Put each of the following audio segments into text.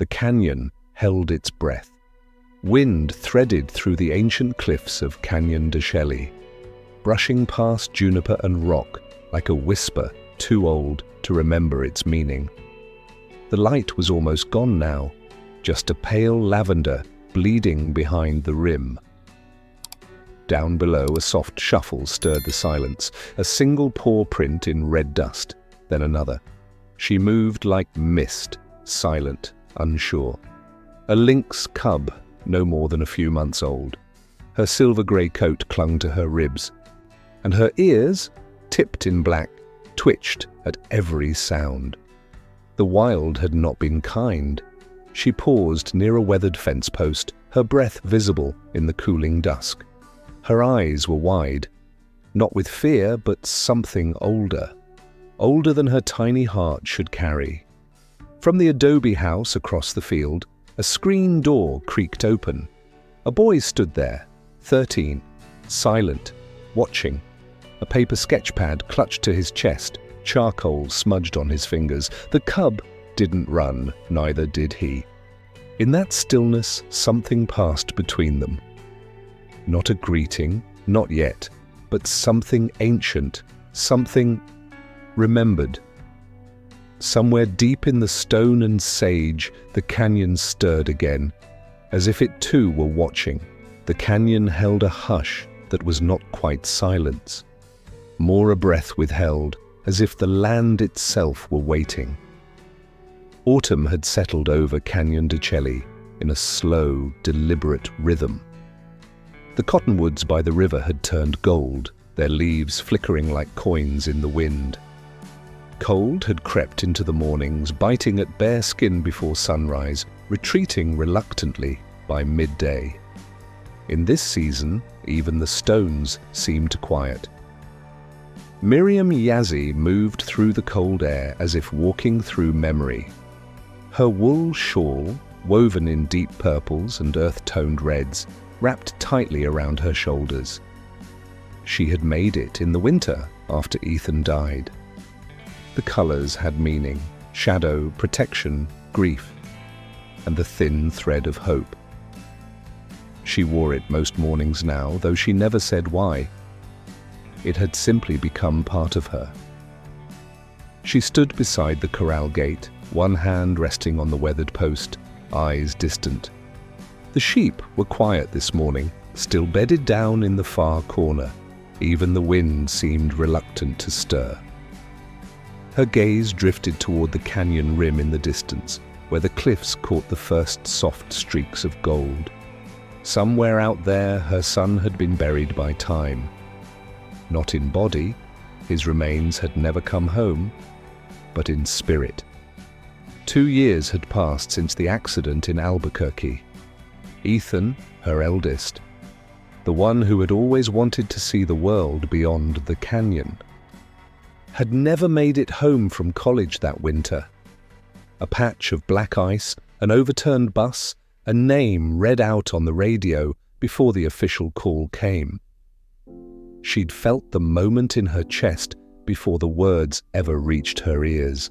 The canyon held its breath. Wind threaded through the ancient cliffs of Canyon de Chelly, brushing past juniper and rock like a whisper too old to remember its meaning. The light was almost gone now, just a pale lavender bleeding behind the rim. Down below, a soft shuffle stirred the silence, a single paw print in red dust, then another. She moved like mist, silent, unsure. A lynx cub, no more than a few months old. Her silver-grey coat clung to her ribs, and her ears, tipped in black, twitched at every sound. The wild had not been kind. She paused near a weathered fence post, her breath visible in the cooling dusk. Her eyes were wide, not with fear, but something older. Older than her tiny heart should carry. From the adobe house across the field, a screen door creaked open. A boy stood there, 13, silent, watching. A paper sketchpad clutched to his chest, charcoal smudged on his fingers. The cub didn't run, neither did he. In that stillness, something passed between them. Not a greeting, not yet, but something ancient, something remembered. Somewhere deep in the stone and sage, the canyon stirred again, as if it too were watching. The canyon held a hush that was not quite silence. More a breath withheld, as if the land itself were waiting. Autumn had settled over Canyon de Chelly in a slow, deliberate rhythm. The cottonwoods by the river had turned gold, their leaves flickering like coins in the wind. Cold had crept into the mornings, biting at bare skin before sunrise, retreating reluctantly by midday. In this season, even the stones seemed quiet. Miriam Yazzie moved through the cold air as if walking through memory. Her wool shawl, woven in deep purples and earth-toned reds, wrapped tightly around her shoulders. She had made it in the winter after Ethan died. The colors had meaning: shadow, protection, grief, and the thin thread of hope. She wore it most mornings now, though she never said why. It had simply become part of her. She stood beside the corral gate, one hand resting on the weathered post, eyes distant. The sheep were quiet this morning, still bedded down in the far corner. Even the wind seemed reluctant to stir. Her gaze drifted toward the canyon rim in the distance, where the cliffs caught the first soft streaks of gold. Somewhere out there, her son had been buried by time. Not in body, his remains had never come home, but in spirit. 2 years had passed since the accident in Albuquerque. Ethan, her eldest, the one who had always wanted to see the world beyond the canyon, had never made it home from college that winter. A patch of black ice, an overturned bus, a name read out on the radio before the official call came. She'd felt the moment in her chest before the words ever reached her ears.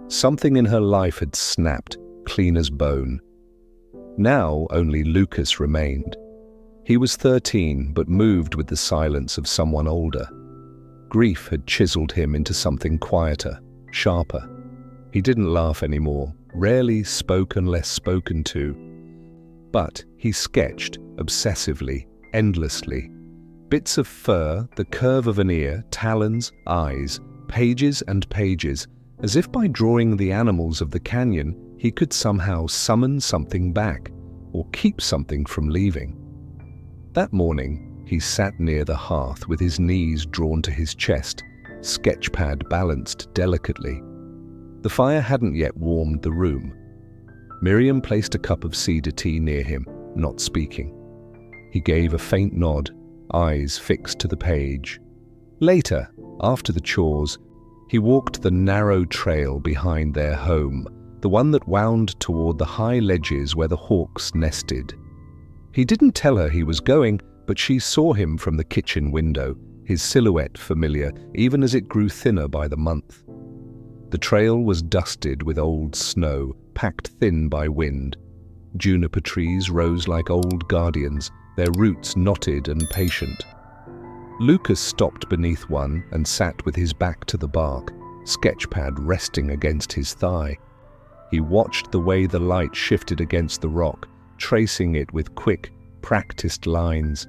Something in her life had snapped, clean as bone. Now only Lucas remained. He was 13, but moved with the silence of someone older. Grief had chiseled him into something quieter, sharper. He didn't laugh anymore, rarely spoke unless spoken to. But he sketched, obsessively, endlessly. Bits of fur, the curve of an ear, talons, eyes, pages and pages, as if by drawing the animals of the canyon, he could somehow summon something back, or keep something from leaving. That morning, he sat near the hearth with his knees drawn to his chest, sketchpad balanced delicately. The fire hadn't yet warmed the room. Miriam placed a cup of cedar tea near him, not speaking. He gave a faint nod, eyes fixed to the page. Later, after the chores, he walked the narrow trail behind their home, the one that wound toward the high ledges where the hawks nested. He didn't tell her he was going, but she saw him from the kitchen window, his silhouette familiar, even as it grew thinner by the month. The trail was dusted with old snow, packed thin by wind. Juniper trees rose like old guardians, their roots knotted and patient. Lucas stopped beneath one and sat with his back to the bark, sketchpad resting against his thigh. He watched the way the light shifted against the rock, tracing it with quick, practiced lines.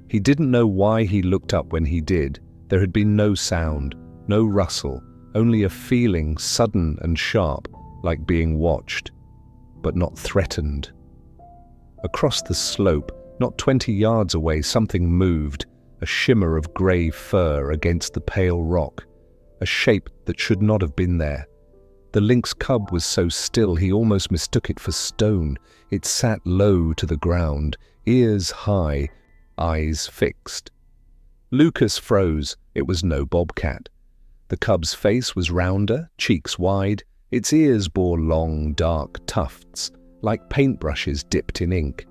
He didn't know why he looked up when he did. There had been no sound, no rustle, only a feeling sudden and sharp, like being watched, but not threatened. Across the slope, not 20 yards away, something moved, a shimmer of grey fur against the pale rock, a shape that should not have been there. The lynx cub was so still he almost mistook it for stone. It sat low to the ground, ears high, eyes fixed. Lucas froze. It was no bobcat. The cub's face was rounder, cheeks wide. Its ears bore long, dark tufts, like paintbrushes dipped in ink.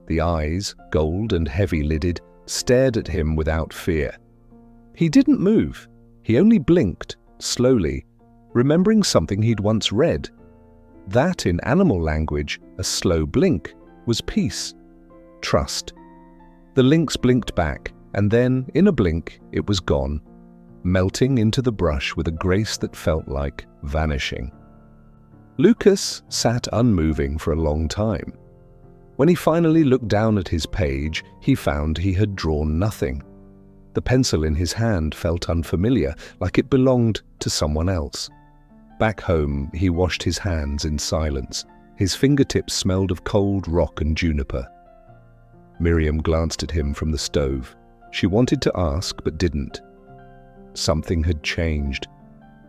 The eyes, gold and heavy-lidded, stared at him without fear. He didn't move. He only blinked, slowly, remembering something he'd once read. That, in animal language, a slow blink, was peace, trust. The lynx blinked back, and then, in a blink, it was gone, melting into the brush with a grace that felt like vanishing. Lucas sat unmoving for a long time. When he finally looked down at his page, he found he had drawn nothing. The pencil in his hand felt unfamiliar, like it belonged to someone else. Back home, he washed his hands in silence. His fingertips smelled of cold rock and juniper. Miriam glanced at him from the stove. She wanted to ask, but didn't. Something had changed.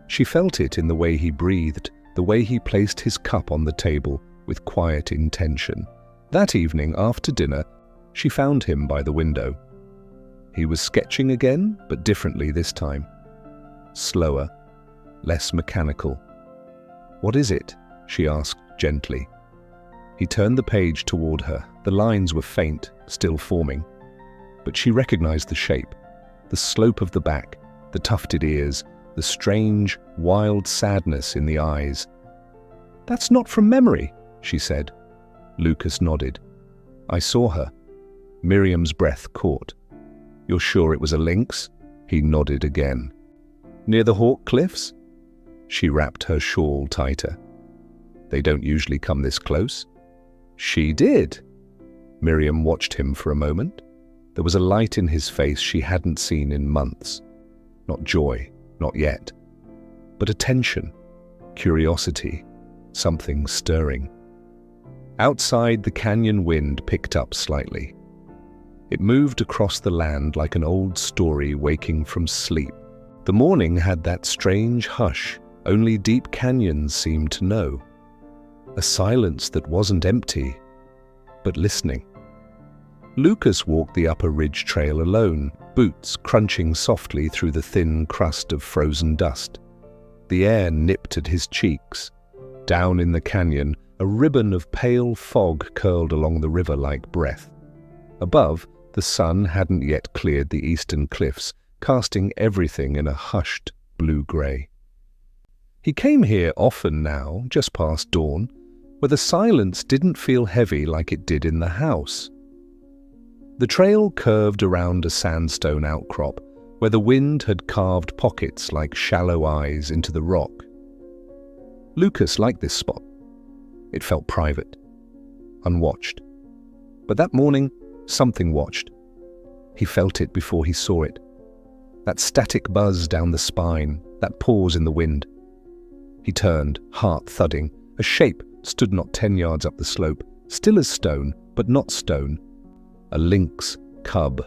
She felt it in the way he breathed, the way he placed his cup on the table with quiet intention. That evening, after dinner, she found him by the window. He was sketching again, but differently this time. Slower, less mechanical. "What is it?" she asked gently. He turned the page toward her. The lines were faint, still forming. But she recognized the shape, the slope of the back, the tufted ears, the strange, wild sadness in the eyes. "That's not from memory," she said. Lucas nodded. "I saw her." Miriam's breath caught. "You're sure it was a lynx?" He nodded again. "Near the Hawk Cliffs?" She wrapped her shawl tighter. "They don't usually come this close." "She did." Miriam watched him for a moment. There was a light in his face she hadn't seen in months. Not joy, not yet, but attention, curiosity, something stirring. Outside, the canyon wind picked up slightly. It moved across the land like an old story waking from sleep. The morning had that strange hush only deep canyons seemed to know. A silence that wasn't empty, but listening. Lucas walked the upper ridge trail alone, boots crunching softly through the thin crust of frozen dust. The air nipped at his cheeks. Down in the canyon, a ribbon of pale fog curled along the river like breath. Above, the sun hadn't yet cleared the eastern cliffs, casting everything in a hushed blue-grey. He came here often now, just past dawn, where the silence didn't feel heavy like it did in the house. The trail curved around a sandstone outcrop, where the wind had carved pockets like shallow eyes into the rock. Lucas liked this spot. It felt private, unwatched. But that morning, something watched. He felt it before he saw it. That static buzz down the spine, that pause in the wind. He turned, heart thudding. A shape stood not 10 yards up the slope, still as stone, but not stone. A lynx cub.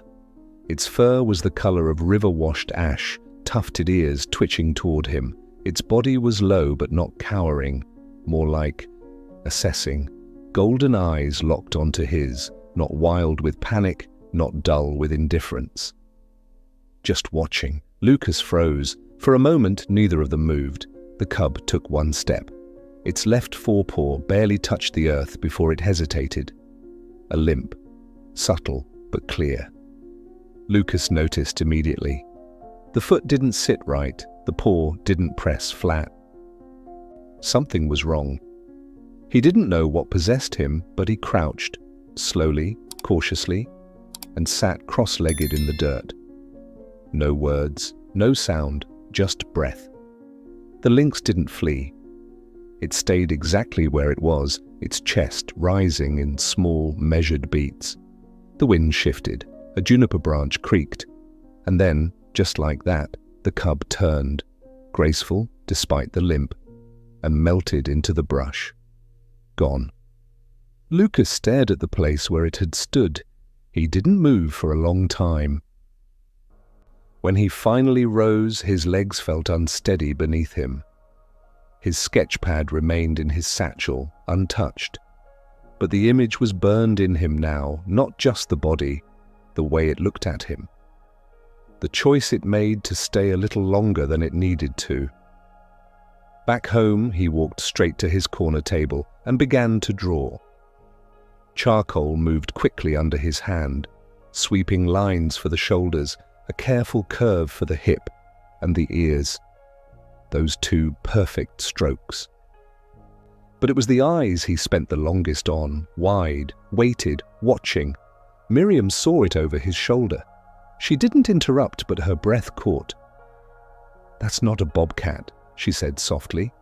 Its fur was the color of river-washed ash, tufted ears twitching toward him. Its body was low but not cowering, more like assessing. Golden eyes locked onto his, not wild with panic, not dull with indifference. Just watching. Lucas froze. For a moment, neither of them moved. The cub took one step. Its left forepaw barely touched the earth before it hesitated. A limp, subtle but clear. Lucas noticed immediately. The foot didn't sit right, the paw didn't press flat. Something was wrong. He didn't know what possessed him, but he crouched, slowly, cautiously, and sat cross-legged in the dirt. No words, no sound, just breath. The lynx didn't flee. It stayed exactly where it was, its chest rising in small, measured beats. The wind shifted, a juniper branch creaked, and then, just like that, the cub turned, graceful despite the limp, and melted into the brush. Gone. Lucas stared at the place where it had stood. He didn't move for a long time. When he finally rose, his legs felt unsteady beneath him. His sketch pad remained in his satchel, untouched. But the image was burned in him now, not just the body, the way it looked at him. The choice it made to stay a little longer than it needed to. Back home, he walked straight to his corner table and began to draw. Charcoal moved quickly under his hand, sweeping lines for the shoulders, a careful curve for the hip and the ears. Those two perfect strokes. But it was the eyes he spent the longest on, wide, waited, watching. Miriam saw it over his shoulder. She didn't interrupt, but her breath caught. "That's not a bobcat," she said softly.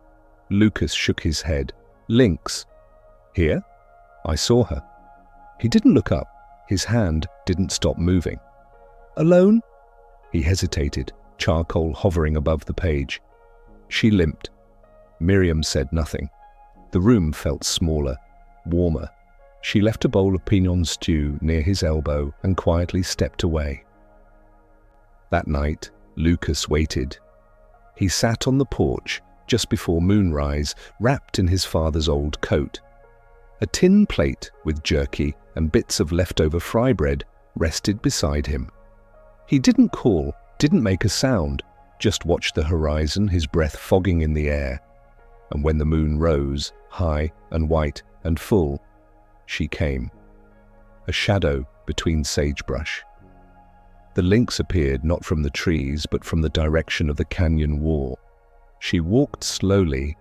Lucas shook his head. "Lynx." "Here?" "I saw her." He didn't look up. His hand didn't stop moving. "Alone?" He hesitated, charcoal hovering above the page. She limped. Miriam said nothing. The room felt smaller, warmer. She left a bowl of pignon stew near his elbow and quietly stepped away. That night, Lucas waited. He sat on the porch just before moonrise, wrapped in his father's old coat. A tin plate with jerky and bits of leftover fry bread rested beside him. He didn't call, didn't make a sound, just watched the horizon, his breath fogging in the air. And when the moon rose, high and white and full, she came. A shadow between sagebrush. The lynx appeared not from the trees, but from the direction of the canyon wall. She walked slowly,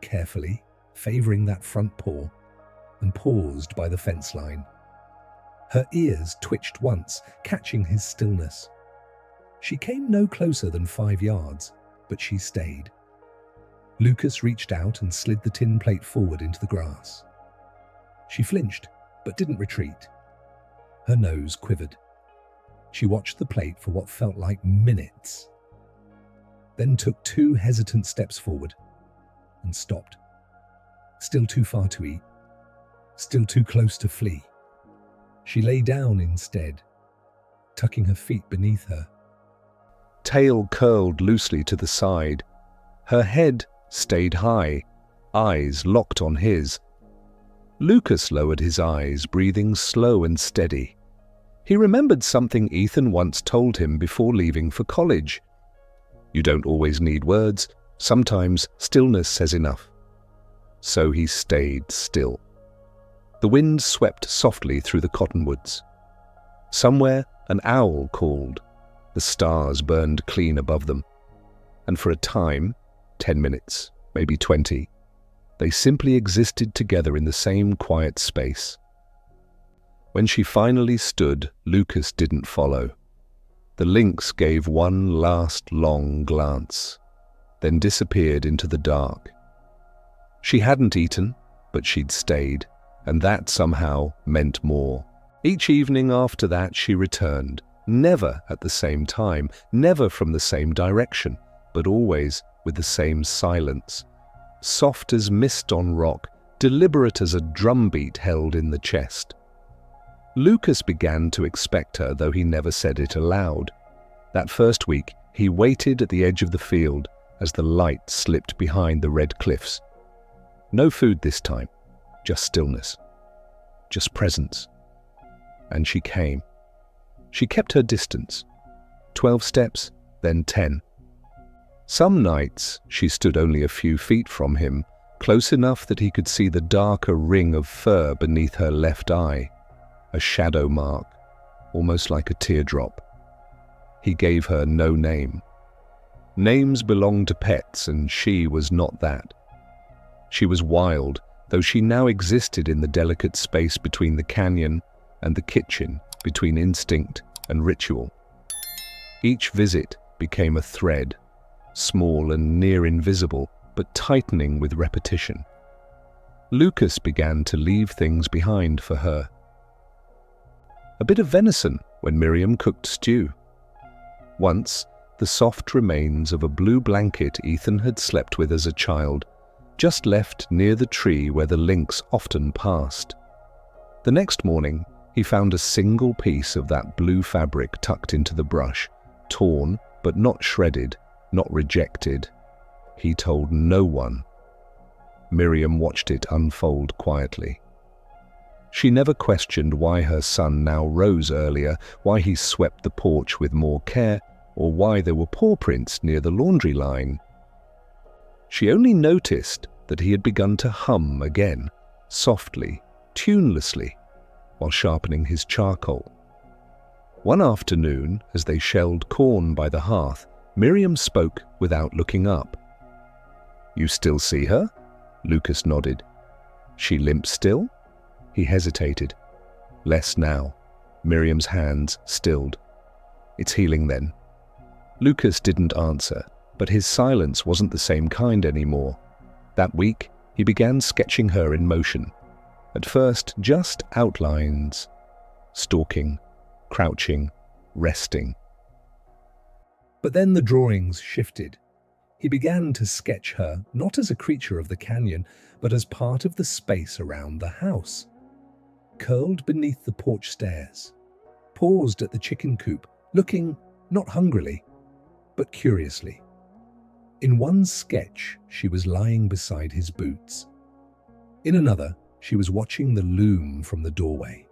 carefully, favoring that front paw, and paused by the fence line. Her ears twitched once, catching his stillness. She came no closer than 5 yards, but she stayed. Lucas reached out and slid the tin plate forward into the grass. She flinched, but didn't retreat. Her nose quivered. She watched the plate for what felt like minutes, then took 2 hesitant steps forward and stopped. Still too far to eat, still too close to flee. She lay down instead, tucking her feet beneath her. Tail curled loosely to the side. Her head stayed high, eyes locked on his. Lucas lowered his eyes, breathing slow and steady. He remembered something Ethan once told him before leaving for college. You don't always need words. Sometimes stillness says enough. So he stayed still. The wind swept softly through the cottonwoods. Somewhere an owl called. The stars burned clean above them. And for a time, 10 minutes, maybe 20, they simply existed together in the same quiet space. When she finally stood, Lucas didn't follow. The lynx gave one last long glance, then disappeared into the dark. She hadn't eaten, but she'd stayed, and that somehow meant more. Each evening after that she returned, never at the same time, never from the same direction, but always with the same silence. Soft as mist on rock, deliberate as a drumbeat held in the chest. Lucas began to expect her, though he never said it aloud. That first week, he waited at the edge of the field as the light slipped behind the red cliffs. No food this time, just stillness, just presence. And she came. She kept her distance. 12 steps, then 10. Some nights she stood only a few feet from him, close enough that he could see the darker ring of fur beneath her left eye, a shadow mark, almost like a teardrop. He gave her no name. Names belonged to pets, and she was not that. She was wild, though she now existed in the delicate space between the canyon and the kitchen, between instinct and ritual. Each visit became a thread, small and near invisible, but tightening with repetition. Lucas began to leave things behind for her. A bit of venison when Miriam cooked stew. Once, the soft remains of a blue blanket Ethan had slept with as a child, just left near the tree where the lynx often passed. The next morning, he found a single piece of that blue fabric tucked into the brush, torn but not shredded, not rejected. He told no one. Miriam watched it unfold quietly. She never questioned why her son now rose earlier, why he swept the porch with more care, or why there were paw prints near the laundry line. She only noticed that he had begun to hum again, softly, tunelessly, while sharpening his charcoal. One afternoon, as they shelled corn by the hearth, Miriam spoke without looking up. "You still see her?" Lucas nodded. "She limps still?" He hesitated. "Less now." Miriam's hands stilled. "It's healing then." Lucas didn't answer, but his silence wasn't the same kind anymore. That week, he began sketching her in motion. At first, just outlines. Stalking, crouching, resting. But then the drawings shifted. He began to sketch her, not as a creature of the canyon, but as part of the space around the house. Curled beneath the porch stairs. Paused at the chicken coop, looking not hungrily, but curiously. In one sketch, she was lying beside his boots. In another, she was watching the loom from the doorway.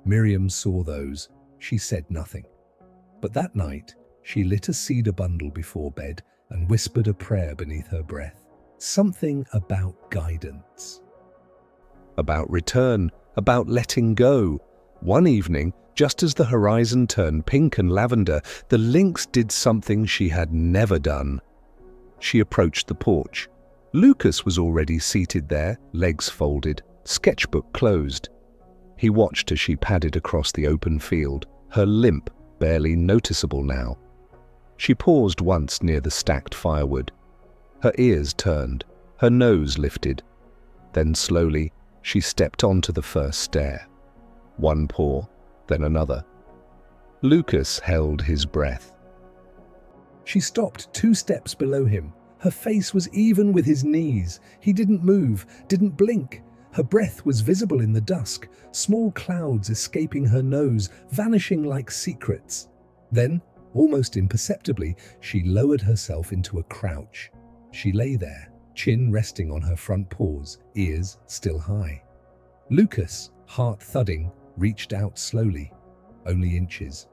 Miriam saw those. She said nothing. But that night, she lit a cedar bundle before bed and whispered a prayer beneath her breath. Something about guidance. About return, about letting go. One evening, just as the horizon turned pink and lavender, the lynx did something she had never done. She approached the porch. Lucas was already seated there, legs folded, sketchbook closed. He watched as she padded across the open field, her limp barely noticeable now. She paused once near the stacked firewood. Her ears turned, her nose lifted. Then slowly, she stepped onto the first stair. One paw, then another. Lucas held his breath. She stopped 2 steps below him. Her face was even with his knees. He didn't move, didn't blink. Her breath was visible in the dusk, small clouds escaping her nose, vanishing like secrets. Then, almost imperceptibly, she lowered herself into a crouch. She lay there, chin resting on her front paws, ears still high. Lucas, heart thudding, reached out slowly, only inches.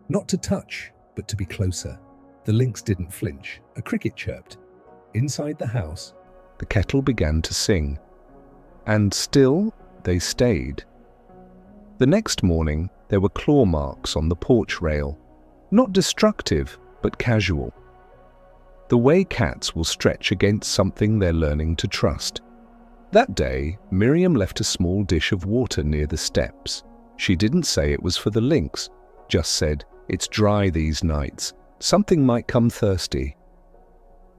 Not to touch, but to be closer. The lynx didn't flinch. A cricket chirped. Inside the house, the kettle began to sing. And still, they stayed. The next morning, there were claw marks on the porch rail. Not destructive, but casual. The way cats will stretch against something they're learning to trust. That day, Miriam left a small dish of water near the steps. She didn't say it was for the lynx, just said, "It's dry these nights. Something might come thirsty."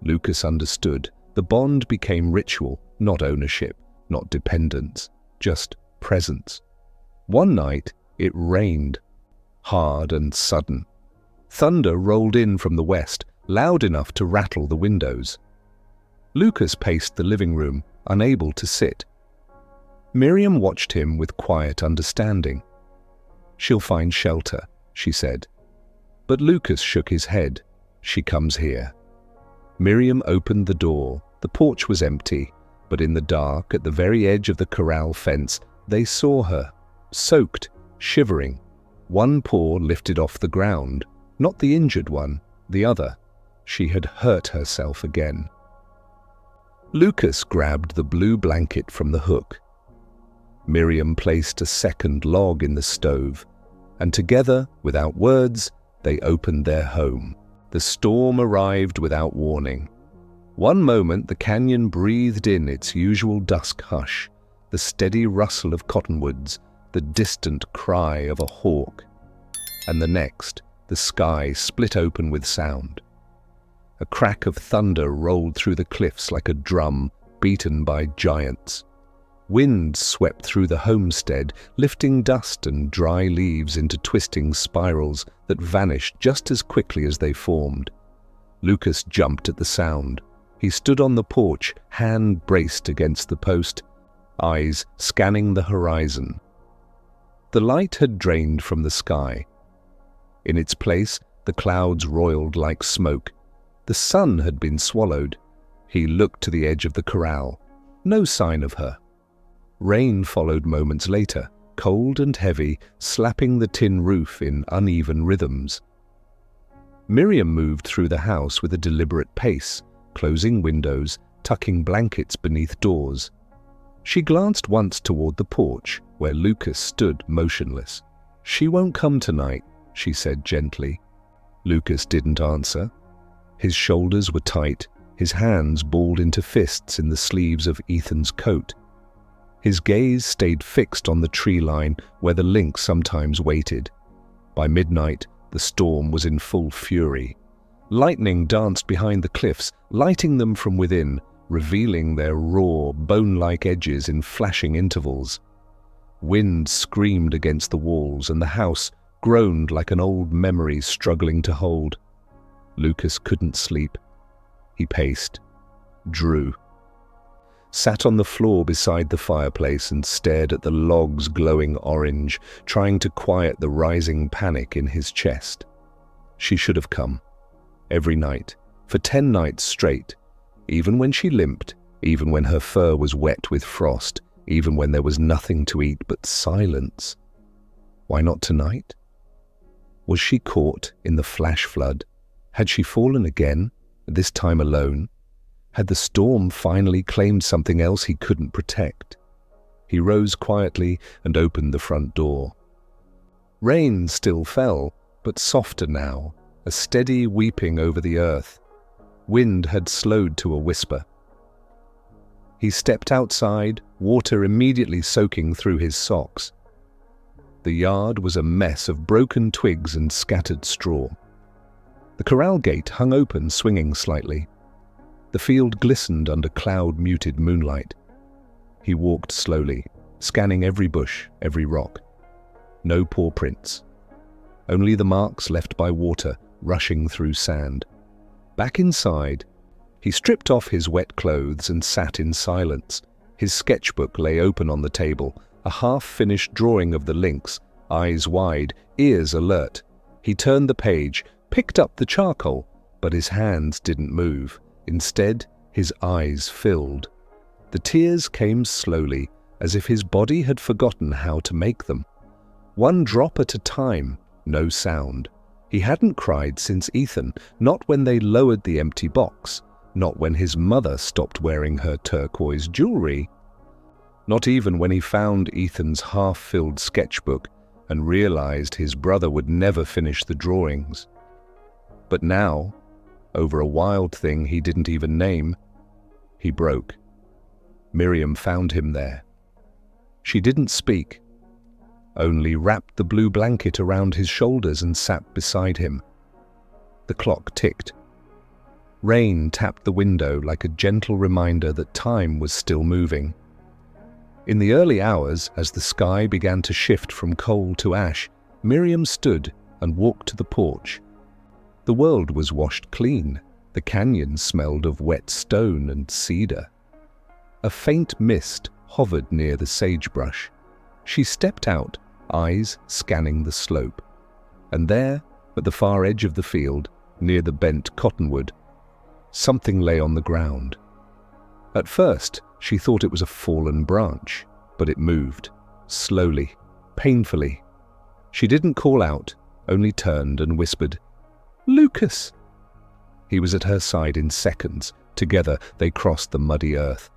Lucas understood. The bond became ritual, not ownership, not dependence, just presence. One night, it rained, hard and sudden. Thunder rolled in from the west, loud enough to rattle the windows. Lucas paced the living room, unable to sit. Miriam watched him with quiet understanding. "She'll find shelter," she said. But Lucas shook his head. "She comes here." Miriam opened the door. The porch was empty, but in the dark, at the very edge of the corral fence, they saw her, soaked, shivering, one paw lifted off the ground. Not the injured one, the other. She had hurt herself again. Lucas grabbed the blue blanket from the hook. Miriam placed a second log in the stove, and together, without words, they opened their home. The storm arrived without warning. One moment the canyon breathed in its usual dusk hush, the steady rustle of cottonwoods, the distant cry of a hawk. And the next, the sky split open with sound. A crack of thunder rolled through the cliffs like a drum beaten by giants. Wind swept through the homestead, lifting dust and dry leaves into twisting spirals that vanished just as quickly as they formed. Lucas jumped at the sound. He stood on the porch, hand braced against the post, eyes scanning the horizon. The light had drained from the sky. In its place, the clouds roiled like smoke. The sun had been swallowed. He looked to the edge of the corral. No sign of her. Rain followed moments later, cold and heavy, slapping the tin roof in uneven rhythms. Miriam moved through the house with a deliberate pace, closing windows, tucking blankets beneath doors. She glanced once toward the porch, where Lucas stood motionless. "She won't come tonight," she said gently. Lucas didn't answer. His shoulders were tight, his hands balled into fists in the sleeves of Ethan's coat. His gaze stayed fixed on the tree line where the lynx sometimes waited. By midnight, the storm was in full fury. Lightning danced behind the cliffs, lighting them from within, revealing their raw, bone-like edges in flashing intervals. Wind screamed against the walls, and the house groaned like an old memory struggling to hold. Lucas couldn't sleep. He paced, drew, sat on the floor beside the fireplace and stared at the logs glowing orange, trying to quiet the rising panic in his chest. She should have come. Every night, for 10 nights straight, even when she limped, even when her fur was wet with frost, even when there was nothing to eat but silence. Why not tonight? Was she caught in the flash flood? Had she fallen again, this time alone? Had the storm finally claimed something else he couldn't protect? He rose quietly and opened the front door. Rain still fell, but softer now, a steady weeping over the earth. Wind had slowed to a whisper. He stepped outside, water immediately soaking through his socks. The yard was a mess of broken twigs and scattered straw. The corral gate hung open, swinging slightly. The field glistened under cloud-muted moonlight. He walked slowly, scanning every bush, every rock. No paw prints. Only the marks left by water rushing through sand. Back inside, he stripped off his wet clothes and sat in silence. His sketchbook lay open on the table, a half-finished drawing of the lynx, eyes wide, ears alert. He turned the page, picked up the charcoal, but his hands didn't move. Instead, his eyes filled. The tears came slowly, as if his body had forgotten how to make them. One drop at a time, no sound. He hadn't cried since Ethan, not when they lowered the empty box, not when his mother stopped wearing her turquoise jewelry, not even when he found Ethan's half-filled sketchbook and realized his brother would never finish the drawings. But now, over a wild thing he didn't even name, he broke. Miriam found him there. She didn't speak, only wrapped the blue blanket around his shoulders and sat beside him. The clock ticked. Rain tapped the window like a gentle reminder that time was still moving. In the early hours, as the sky began to shift from coal to ash, Miriam stood and walked to the porch. The world was washed clean. The canyon smelled of wet stone and cedar. A faint mist hovered near the sagebrush. She stepped out, eyes scanning the slope. And there, at the far edge of the field, near the bent cottonwood, something lay on the ground. At first, she thought it was a fallen branch, but it moved, slowly, painfully. She didn't call out, only turned and whispered, "Lucas!" He was at her side in seconds. Together, they crossed the muddy earth.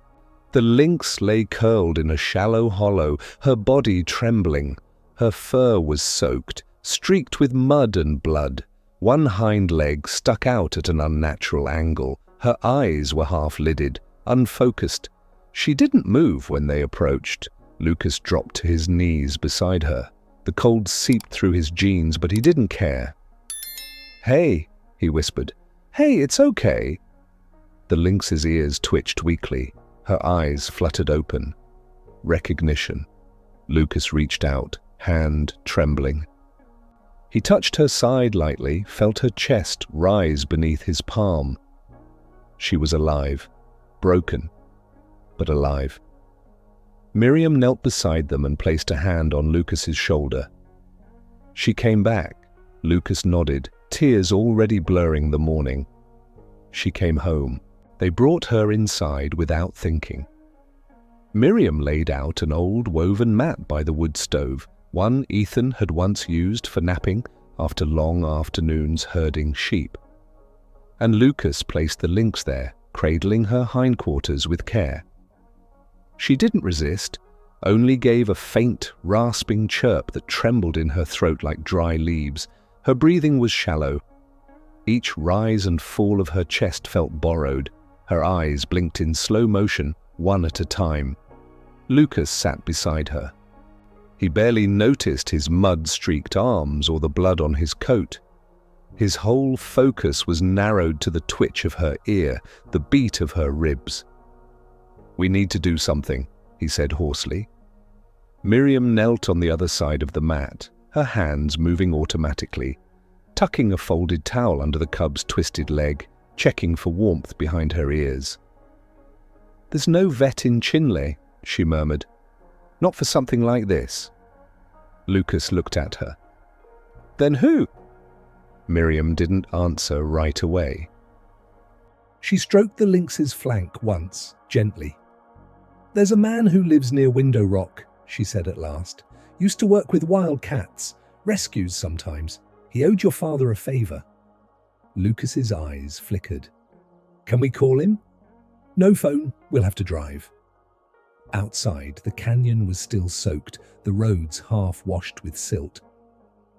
The lynx lay curled in a shallow hollow, her body trembling. Her fur was soaked, streaked with mud and blood. One hind leg stuck out at an unnatural angle, Her eyes were half-lidded, unfocused. She didn't move when they approached. Lucas dropped to his knees beside her. The cold seeped through his jeans, but he didn't care. "Hey," he whispered. "Hey, it's okay." The lynx's ears twitched weakly. Her eyes fluttered open. Recognition. Lucas reached out, hand trembling. He touched her side lightly, felt her chest rise beneath his palm. She was alive. Broken, but alive. Miriam knelt beside them and placed a hand on Lucas's shoulder. She came back. Lucas nodded, tears already blurring the morning. She came home. They brought her inside without thinking. Miriam laid out an old woven mat by the wood stove, one Ethan had once used for napping after long afternoons herding sheep. And Lucas placed the lynx there, cradling her hindquarters with care. She didn't resist, only gave a faint, rasping chirp that trembled in her throat like dry leaves. Her breathing was shallow. Each rise and fall of her chest felt borrowed. Her eyes blinked in slow motion, one at a time. Lucas sat beside her. He barely noticed his mud-streaked arms or the blood on his coat. His whole focus was narrowed to the twitch of her ear, the beat of her ribs. "We need to do something," he said hoarsely. Miriam knelt on the other side of the mat, her hands moving automatically, tucking a folded towel under the cub's twisted leg, checking for warmth behind her ears. "There's no vet in Chinle," she murmured. "Not for something like this." Lucas looked at her. "Then who?" Miriam didn't answer right away. She stroked the lynx's flank once, gently. "There's a man who lives near Window Rock," she said at last. "Used to work with wild cats, rescues sometimes. He owed your father a favor." Lucas's eyes flickered. "Can we call him?" "No phone, we'll have to drive." Outside, the canyon was still soaked, the roads half washed with silt.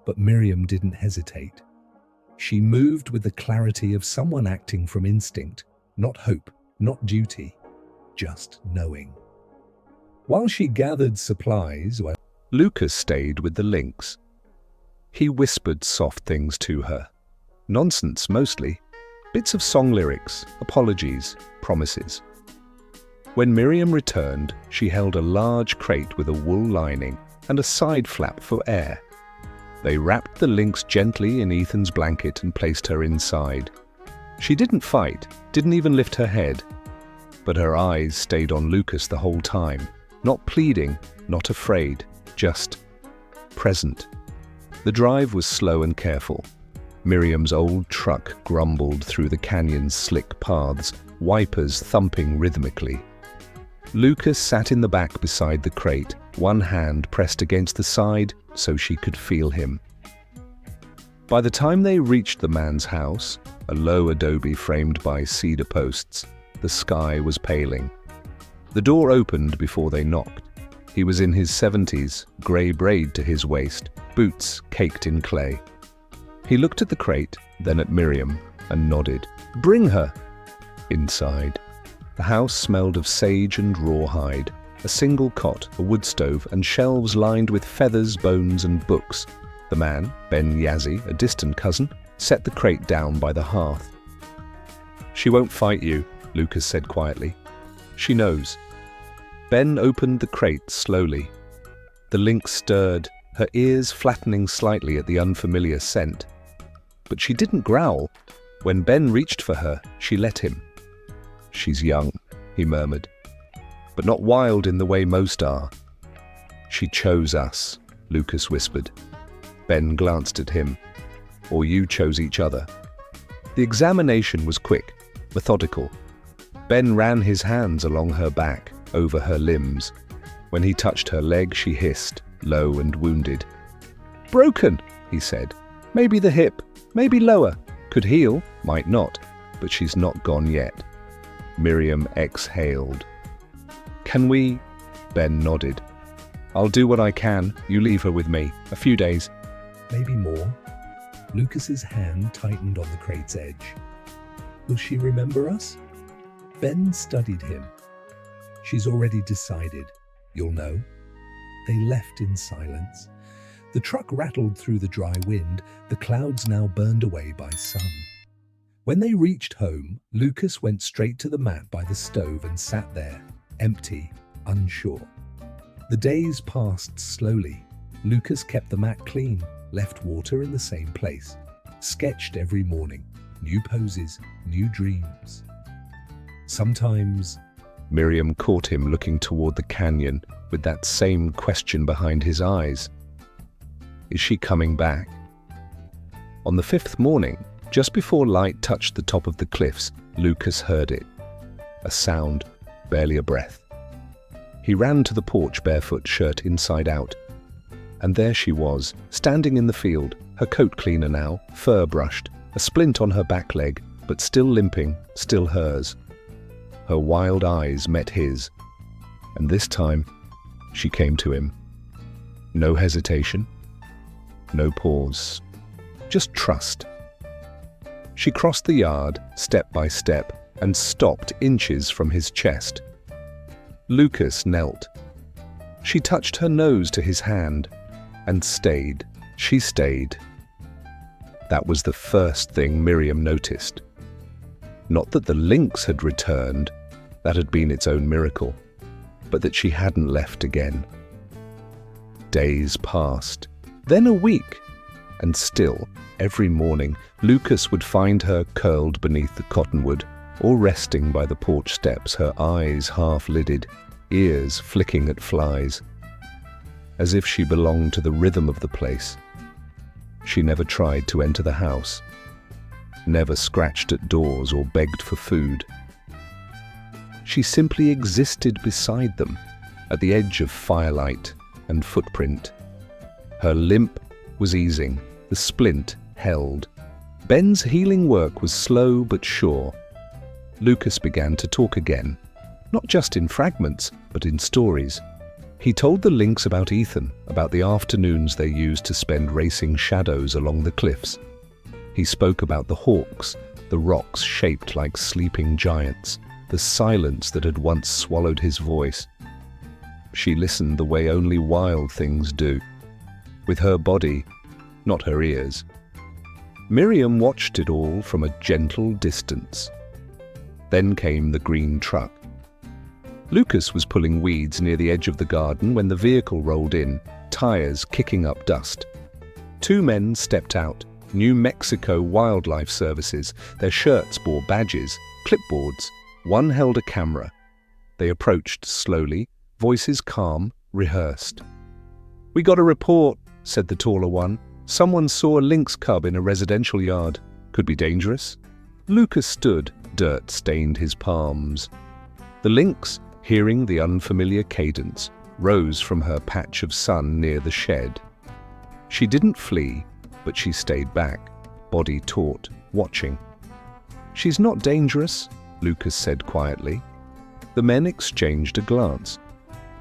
But Miriam didn't hesitate. She moved with the clarity of someone acting from instinct, not hope, not duty, just knowing. While she gathered supplies, Lucas stayed with the lynx. He whispered soft things to her. Nonsense, mostly. Bits of song lyrics, apologies, promises. When Miriam returned, she held a large crate with a wool lining and a side flap for air. They wrapped the lynx gently in Ethan's blanket and placed her inside. She didn't fight, didn't even lift her head. But her eyes stayed on Lucas the whole time, not pleading, not afraid, just present. The drive was slow and careful. Miriam's old truck grumbled through the canyon's slick paths, wipers thumping rhythmically. Lucas sat in the back beside the crate, one hand pressed against the side so she could feel him. By the time they reached the man's house, a low adobe framed by cedar posts, the sky was paling. The door opened before they knocked. He was in his 70s, grey braid to his waist, boots caked in clay. He looked at the crate, then at Miriam, and nodded. "Bring her!" Inside, the house smelled of sage and rawhide, a single cot, a wood stove, and shelves lined with feathers, bones, and books. The man, Ben Yazzie, a distant cousin, set the crate down by the hearth. "She won't fight you," Lucas said quietly. "She knows." Ben opened the crate slowly. The lynx stirred, her ears flattening slightly at the unfamiliar scent. But she didn't growl. When Ben reached for her, she let him. "She's young," he murmured, "but not wild in the way most are." "She chose us," Lucas whispered. Ben glanced at him. "Or you chose each other." The examination was quick, methodical. Ben ran his hands along her back, over her limbs. When he touched her leg, she hissed, low and wounded. "Broken," he said. "Maybe the hip, maybe lower. Could heal, might not, but she's not gone yet." Miriam exhaled. "Can we?" Ben nodded. "I'll do what I can. You leave her with me. A few days." "Maybe more." Lucas's hand tightened on the crate's edge. Will she remember us? Ben studied him. She's already decided. You'll know. They left in silence. The truck rattled through the dry wind, the clouds now burned away by sun. When they reached home, Lucas went straight to the mat by the stove and sat there, empty, unsure. The days passed slowly. Lucas kept the mat clean, left water in the same place, sketched every morning, new poses, new dreams. Sometimes, Miriam caught him looking toward the canyon with that same question behind his eyes. Is she coming back? On the fifth morning, just before light touched the top of the cliffs, Lucas heard it. A sound, barely a breath. He ran to the porch barefoot, shirt inside out. And there she was, standing in the field, her coat cleaner now, fur brushed, a splint on her back leg, but still limping, still hers. Her wild eyes met his, and this time she came to him. No hesitation, no pause, just trust. She crossed the yard, step by step, and stopped inches from his chest. Lucas knelt. She touched her nose to his hand, and stayed. She stayed. That was the first thing Miriam noticed. Not that the lynx had returned, that had been its own miracle, but that she hadn't left again. Days passed, then a week, and still, every morning, Lucas would find her curled beneath the cottonwood, or resting by the porch steps, her eyes half-lidded, ears flicking at flies, as if she belonged to the rhythm of the place. She never tried to enter the house, never scratched at doors or begged for food. She simply existed beside them, at the edge of firelight and footprint. Her limp was easing, the splint held. Ben's healing work was slow but sure. Lucas began to talk again, not just in fragments, but in stories. He told the lynx about Ethan, about the afternoons they used to spend racing shadows along the cliffs. He spoke about the hawks, the rocks shaped like sleeping giants, the silence that had once swallowed his voice. She listened the way only wild things do, with her body, not her ears. Miriam watched it all from a gentle distance. Then came the green truck. Lucas was pulling weeds near the edge of the garden when the vehicle rolled in, tires kicking up dust. Two men stepped out, New Mexico Wildlife Services. Their shirts bore badges, clipboards. One held a camera. They approached slowly, voices calm, rehearsed. "We got a report," said the taller one. "Someone saw a lynx cub in a residential yard. Could be dangerous." Lucas stood, dirt stained his palms. The lynx, hearing the unfamiliar cadence, rose from her patch of sun near the shed. She didn't flee, but she stayed back, body taut, watching. "She's not dangerous," Lucas said quietly. The men exchanged a glance.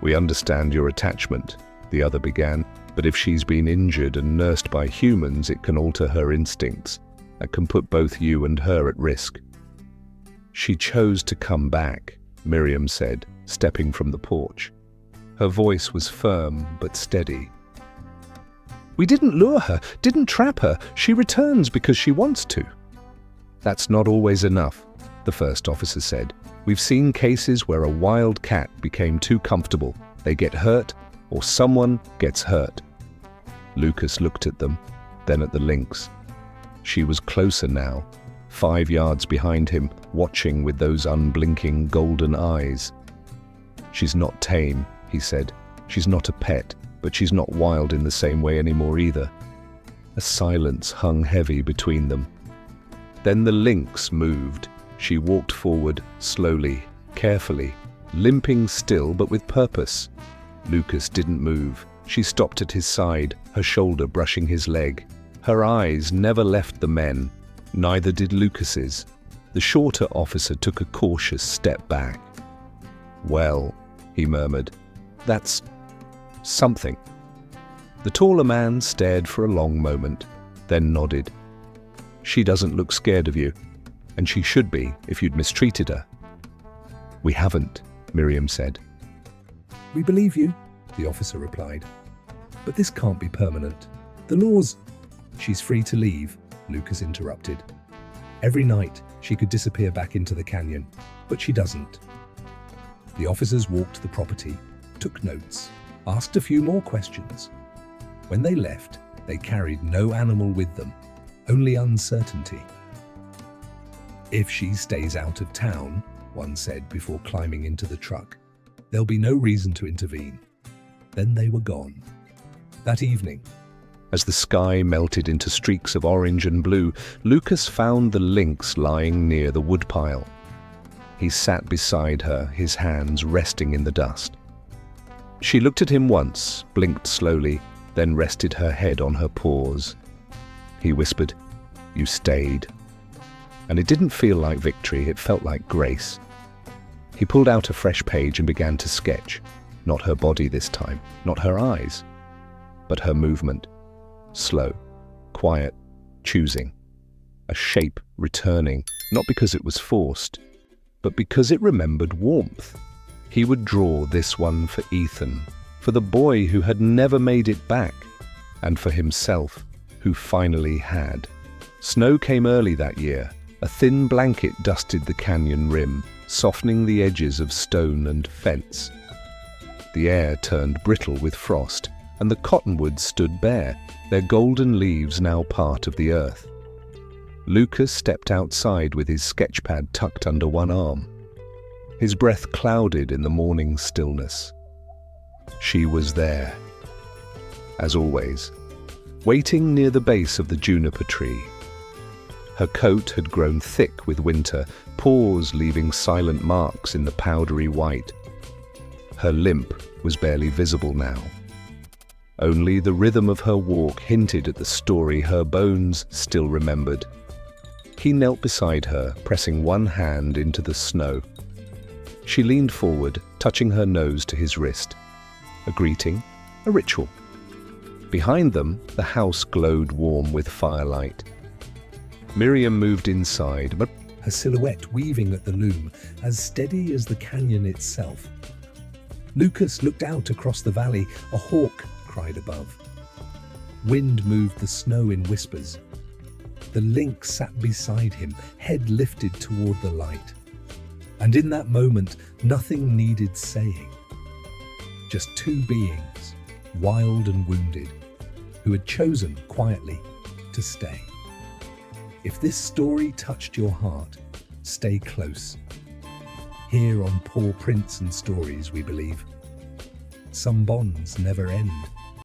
"We understand your attachment," the other began, "but if she's been injured and nursed by humans, it can alter her instincts. That can put both you and her at risk." "She chose to come back," Miriam said, stepping from the porch. Her voice was firm but steady. "We didn't lure her, didn't trap her. She returns because she wants to." "That's not always enough," the first officer said. "We've seen cases where a wild cat became too comfortable. They get hurt, or someone gets hurt." Lucas looked at them, then at the lynx. She was closer now, 5 yards behind him, watching with those unblinking golden eyes. "She's not tame," he said. "She's not a pet, but she's not wild in the same way anymore either." A silence hung heavy between them. Then the lynx moved. She walked forward, slowly, carefully, limping still but with purpose. Lucas didn't move. She stopped at his side, her shoulder brushing his leg. Her eyes never left the men. Neither did Lucas's. The shorter officer took a cautious step back. "Well," he murmured, "that's something." The taller man stared for a long moment, then nodded. "She doesn't look scared of you." and she should be if you'd mistreated her." "We haven't," Miriam said. "We believe you," the officer replied. "But this can't be permanent. The laws—" "She's free to leave," Lucas interrupted. "Every night she could disappear back into the canyon, but she doesn't." The officers walked the property, took notes, asked a few more questions. When they left, they carried no animal with them, only uncertainty. "If she stays out of town," one said before climbing into the truck, "there'll be no reason to intervene." Then they were gone. That evening, as the sky melted into streaks of orange and blue, Lucas found the lynx lying near the woodpile. He sat beside her, his hands resting in the dust. She looked at him once, blinked slowly, then rested her head on her paws. He whispered, "You stayed." And it didn't feel like victory, it felt like grace. He pulled out a fresh page and began to sketch. Not her body this time, not her eyes, but her movement. Slow, quiet, choosing. A shape returning, not because it was forced, but because it remembered warmth. He would draw this one for Ethan, for the boy who had never made it back, and for himself, who finally had. Snow came early that year. A thin blanket dusted the canyon rim, softening the edges of stone and fence. The air turned brittle with frost, and the cottonwoods stood bare, their golden leaves now part of the earth. Lucas stepped outside with his sketchpad tucked under one arm. His breath clouded in the morning stillness. She was there, as always, waiting near the base of the juniper tree. Her coat had grown thick with winter, paws leaving silent marks in the powdery white. Her limp was barely visible now. Only the rhythm of her walk hinted at the story her bones still remembered. He knelt beside her, pressing one hand into the snow. She leaned forward, touching her nose to his wrist. A greeting, a ritual. Behind them, the house glowed warm with firelight. Miriam moved inside, but her silhouette weaving at the loom, as steady as the canyon itself. Lucas looked out across the valley. A hawk cried above. Wind moved the snow in whispers. The lynx sat beside him, head lifted toward the light. And in that moment, nothing needed saying. Just two beings, wild and wounded, who had chosen quietly to stay. If this story touched your heart, stay close. Here on Paw Prints and Stories, we believe some bonds never end.